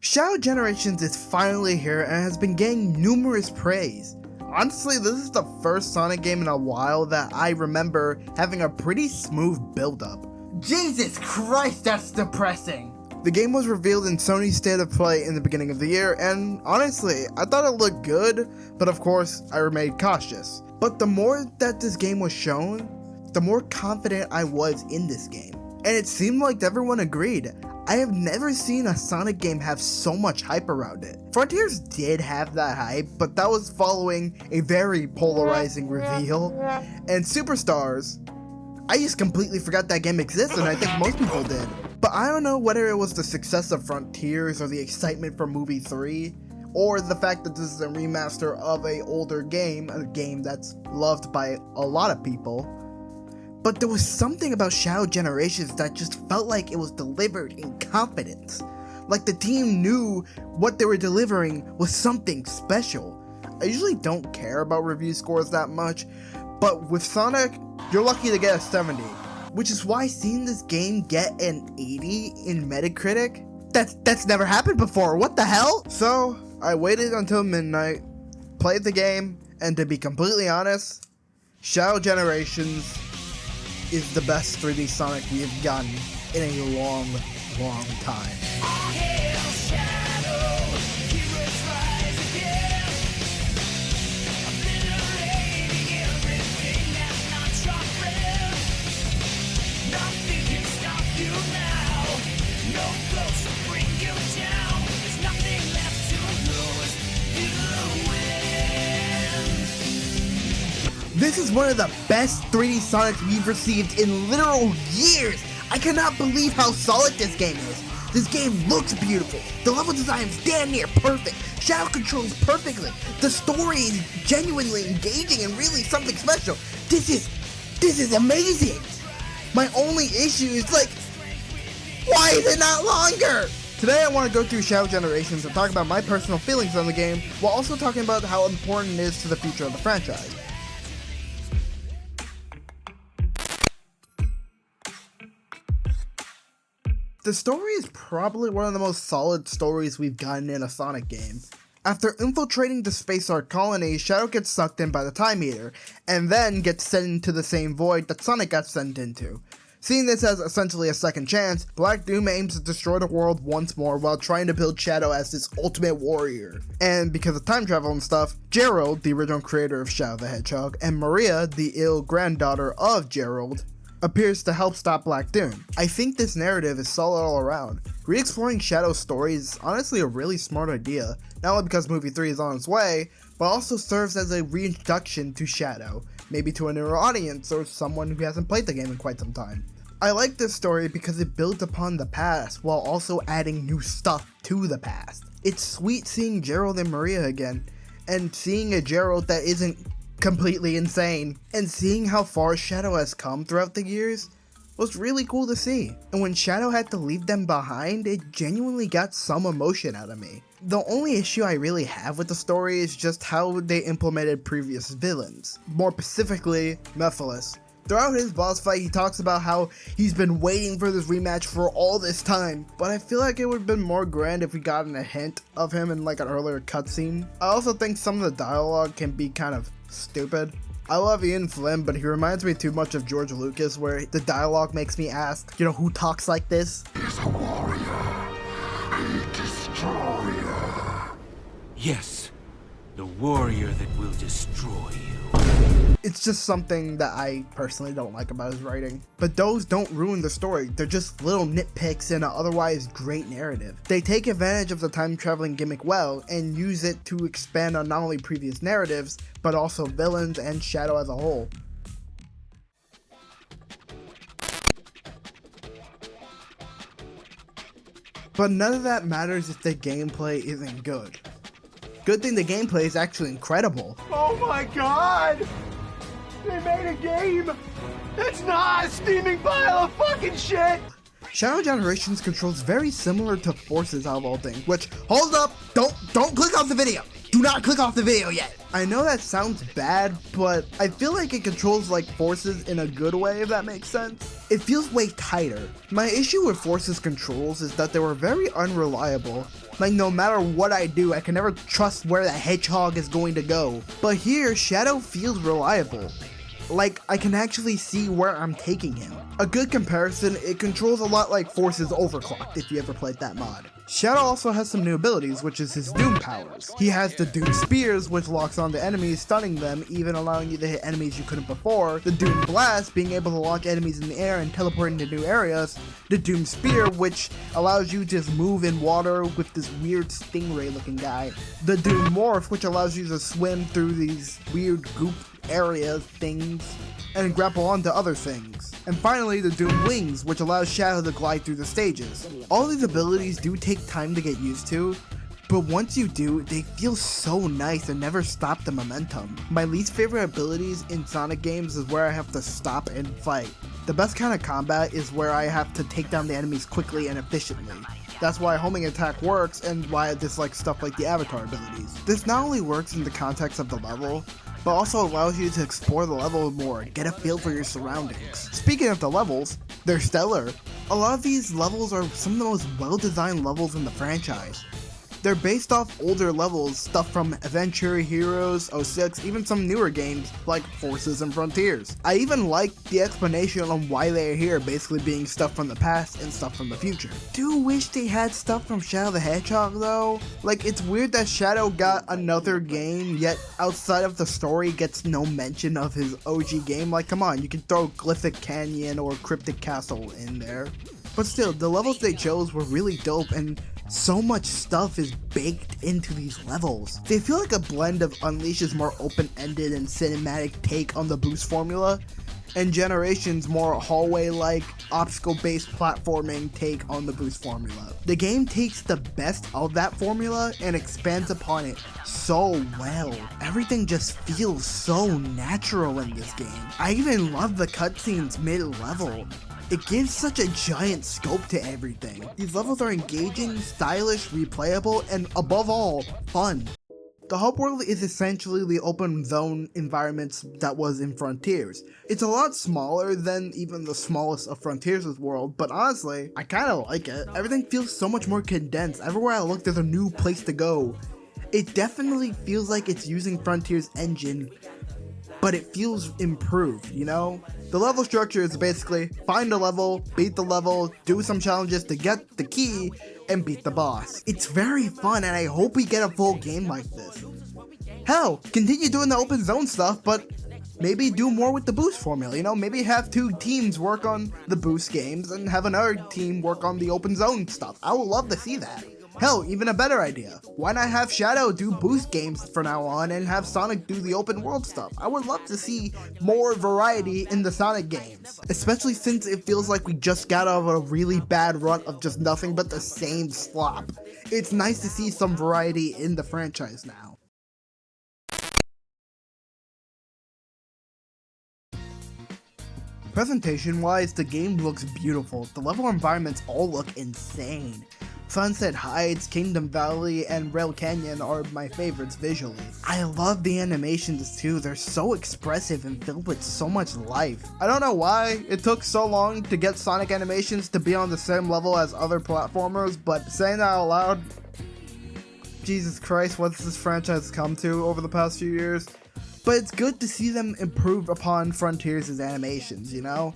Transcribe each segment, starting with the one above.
Shadow Generations is finally here and has been getting numerous praise. Honestly, this is the first Sonic game in a while that I remember having a pretty smooth build-up. Jesus Christ, that's depressing! The game was revealed in Sony's State of Play in the beginning of the year, and honestly, I thought it looked good, but of course, I remained cautious. But the more that this game was shown, the more confident I was in this game. And it seemed like everyone agreed. I have never seen a Sonic game have so much hype around it. Frontiers did have that hype, but that was following a very polarizing reveal. And Superstars, I just completely forgot that game existed, and I think most people did. But I don't know whether it was the success of Frontiers or the excitement for Movie 3, or the fact that this is a remaster of an older game, a game that's loved by a lot of people. But there was something about Shadow Generations that just felt like it was delivered in confidence. Like the team knew what they were delivering was something special. I usually don't care about review scores that much, but with Sonic, you're lucky to get a 70. Which is why seeing this game get an 80 in Metacritic, that's never happened before, what the hell? So, I waited until midnight, played the game, and to be completely honest, Shadow Generations is the best 3D Sonic we have gotten in a long, long time. This is one of the best 3D Sonics we've received in literal years! I cannot believe how solid this game is. This game looks beautiful. The level design is damn near perfect. Shadow controls perfectly. The story is genuinely engaging and really something special. This is amazing! My only issue is why is it not longer? Today I want to go through Shadow Generations and talk about my personal feelings on the game, while also talking about how important it is to the future of the franchise. The story is probably one of the most solid stories we've gotten in a Sonic game. After infiltrating the Space Art colony, Shadow gets sucked in by the Time Eater, and then gets sent into the same void that Sonic got sent into. Seeing this as essentially a second chance, Black Doom aims to destroy the world once more while trying to build Shadow as this ultimate warrior. And because of time travel and stuff, Gerald, the original creator of Shadow the Hedgehog, and Maria, the ill granddaughter of Gerald, appears to help stop Black Doom. I think this narrative is solid all around. Re-exploring Shadow's story is honestly a really smart idea, not only because Movie 3 is on its way, but also serves as a reintroduction to Shadow, maybe to a newer audience or someone who hasn't played the game in quite some time. I like this story because it builds upon the past while also adding new stuff to the past. It's sweet seeing Gerald and Maria again, and seeing a Gerald that isn't completely insane, and seeing how far Shadow has come throughout the years was really cool to see. And when Shadow had to leave them behind, it genuinely got some emotion out of me. The only issue I really have with the story is just how they implemented previous villains, more specifically Mephiles. Throughout his boss fight, he talks about how he's been waiting for this rematch for all this time, but I feel like it would have been more grand if we gotten a hint of him in an earlier cutscene. I also think some of the dialogue can be kind of stupid. I love Ian Flynn, but he reminds me too much of George Lucas, where the dialogue makes me ask, who talks like this? He's a warrior, a destroyer. Yes, the warrior that will destroy you. It's just something that I personally don't like about his writing. But those don't ruin the story, they're just little nitpicks in an otherwise great narrative. They take advantage of the time traveling gimmick well, and use it to expand on not only previous narratives, but also villains and Shadow as a whole. But none of that matters if the gameplay isn't good. Good thing the gameplay is actually incredible. Oh my god! They made a game! It's not a steaming pile of fucking shit! Shadow Generations controls very similar to Forces out of all things, which, hold up, don't click off the video! Do not click off the video yet! I know that sounds bad, but I feel like it controls like forces in a good way, if that makes sense. It feels way tighter. My issue with forces controls is that they were very unreliable. Like no matter what I do, I can never trust where the Hedgehog is going to go. But here, Shadow feels reliable. Like, I can actually see where I'm taking him. A good comparison, it controls a lot like Forces Overclocked, if you ever played that mod. Shadow also has some new abilities, which is his Doom powers. He has the Doom Spears, which locks on to enemies, stunning them, even allowing you to hit enemies you couldn't before. The Doom Blast, being able to lock enemies in the air and teleport into new areas. The Doom Spear, which allows you to just move in water with this weird stingray looking guy. The Doom Morph, which allows you to swim through these weird goop areas, things, and grapple onto other things. And finally, the Doom Wings, which allows Shadow to glide through the stages. All these abilities do take time to get used to, but once you do, they feel so nice and never stop the momentum. My least favorite abilities in Sonic games is where I have to stop and fight. The best kind of combat is where I have to take down the enemies quickly and efficiently. That's why homing attack works and why I dislike stuff like the avatar abilities. This not only works in the context of the level, but also allows you to explore the level more and get a feel for your surroundings. Speaking of the levels, they're stellar. A lot of these levels are some of the most well-designed levels in the franchise. They're based off older levels, stuff from Adventure, Heroes, 06, even some newer games like Forces and Frontiers. I even like the explanation on why they're here, basically being stuff from the past and stuff from the future. Do wish they had stuff from Shadow the Hedgehog though. Like, it's weird that Shadow got another game, yet outside of the story gets no mention of his OG game. Like, come on, you can throw Glyphic Canyon or Cryptic Castle in there. But still, the levels they chose were really dope, and so much stuff is baked into these levels. They feel like a blend of Unleash's more open-ended and cinematic take on the boost formula, and Generation's more hallway-like, obstacle-based platforming take on the boost formula. The game takes the best of that formula and expands upon it so well. Everything just feels so natural in this game. I even love the cutscenes mid-level. It gives such a giant scope to everything. These levels are engaging, stylish, replayable, and above all, fun. The hub world is essentially the open zone environments that was in Frontiers. It's a lot smaller than even the smallest of Frontiers' world, but honestly, I kinda like it. Everything feels so much more condensed. Everywhere I look, there's a new place to go. It definitely feels like it's using Frontiers' engine, but it feels improved, you know? The level structure is basically find a level, beat the level, do some challenges to get the key, and beat the boss. It's very fun, and I hope we get a full game like this. Hell, continue doing the open zone stuff, but maybe do more with the boost formula, you know? Maybe have two teams work on the boost games and have another team work on the open zone stuff. I would love to see that. Hell, even a better idea. Why not have Shadow do boost games from now on and have Sonic do the open world stuff? I would love to see more variety in the Sonic games, especially since it feels like we just got out of a really bad run of just nothing but the same slop. It's nice to see some variety in the franchise now. Presentation-wise, the game looks beautiful. The level environments all look insane. Sunset Heights, Kingdom Valley, and Rail Canyon are my favorites visually. I love the animations too, they're so expressive and filled with so much life. I don't know why it took so long to get Sonic animations to be on the same level as other platformers, but saying that out loud, Jesus Christ, what's this franchise come to over the past few years? But it's good to see them improve upon Frontiers' animations, you know?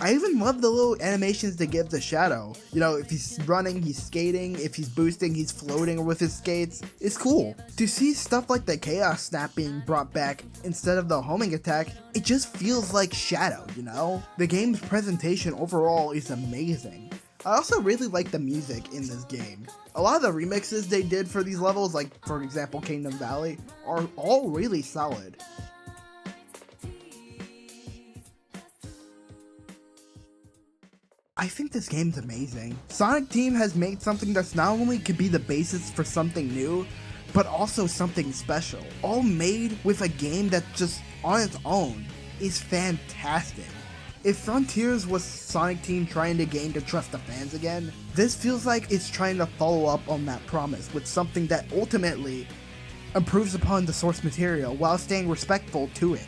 I even love the little animations they give to Shadow. You know, if he's running, he's skating. If he's boosting, he's floating with his skates. It's cool. To see stuff like the Chaos Snap being brought back instead of the homing attack, it just feels like Shadow, you know? The game's presentation overall is amazing. I also really like the music in this game. A lot of the remixes they did for these levels, like for example Kingdom Valley, are all really solid. I think this game's amazing. Sonic Team has made something that's not only could be the basis for something new, but also something special. All made with a game that just on its own is fantastic. If Frontiers was Sonic Team trying to gain the trust of fans again, this feels like it's trying to follow up on that promise with something that ultimately improves upon the source material while staying respectful to it.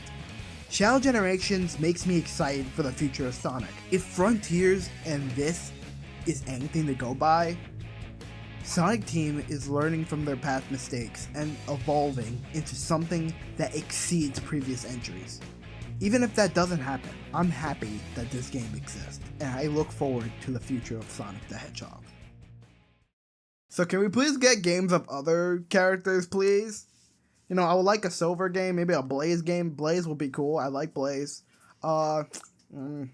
Shadow Generations makes me excited for the future of Sonic. If Frontiers and this is anything to go by, Sonic Team is learning from their past mistakes and evolving into something that exceeds previous entries. Even if that doesn't happen, I'm happy that this game exists, and I look forward to the future of Sonic the Hedgehog. So can we please get games of other characters, please? You know, I would like a Silver game, maybe a Blaze game. Blaze will be cool. I like Blaze. Maybe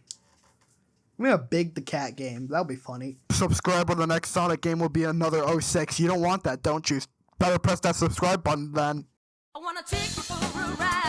a Big the Cat game. That'll be funny. Subscribe, or the next Sonic game will be another 06. You don't want that, don't you? Better press that subscribe button then. I wanna take you for a ride.